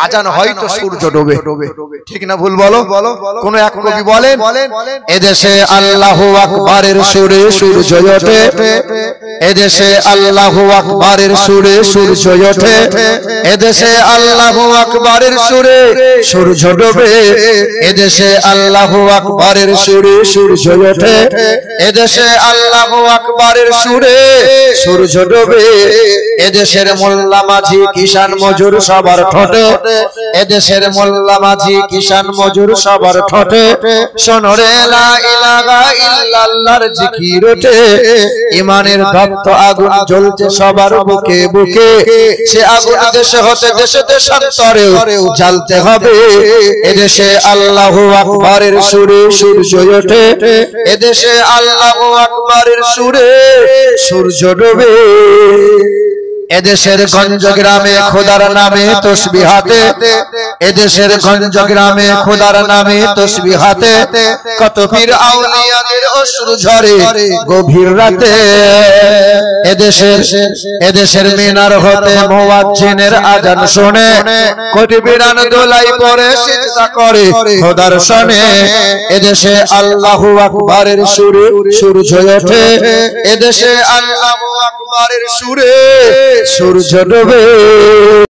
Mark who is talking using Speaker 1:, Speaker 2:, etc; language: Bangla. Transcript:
Speaker 1: আজান হয় তো সূর্য ডোবে। ঠিক না ভুল বলো? কোন এক কবি বলেন এদেশে আল্লাহু আকবারের সুরে সূর্য ওঠে, এদেশে আল্লাহু আকবারের সুরে সূর্য ওঠে, এদেশে আল্লাহু আকবারের সুরে সূর্য ডোবে, এদেশে আল্লাহু আকবারের সুরে সূর্য ওঠে, এদেশে আল্লাহু আকবারের সুরে সূর্য ডোবে, এদেশের মোল্লা মাঝি কিষান মজুর সবার ঠোঁটে, এদেশের মোল্লা মাঝি কিষান মজুর সবার ঠোঁটে শোনরে লা ইলাহা ইল্লাল্লাহর জিকির ওঠে, ইমানের দপ্ত আগুন জ্বলছে সবার বুকে বুকে, সে আগুন দেশে হতে দেশে দেশান্তরেও জ্বালতে হবে, এদেশে আল্লাহু আকবারের সুরে সূর্য ওঠে, এদেশে আল্লাহু আকবারের সুরে সূর্য ডোবে, এদেশের গঞ্জ গ্রামে খোদার নামে তসবিহ হাতে, এদেশের গঞ্জ গ্রামে খোদার নামে তসবিহ হাতে, কত পীর আউলিয়াদের অশ্রু ঝরে গভীর রাতে, এদেশের মিনার হতে মুয়াজ্জিনের আজান শুনে কোটি বিরান দোলাই পরে সিজদা করে খোদার শনে, এদেশে আল্লাহু আকবারের সুরে সূর্য ওঠে, এদেশে আল্লাহু আকবারের সুরে সূর্য ডোবে।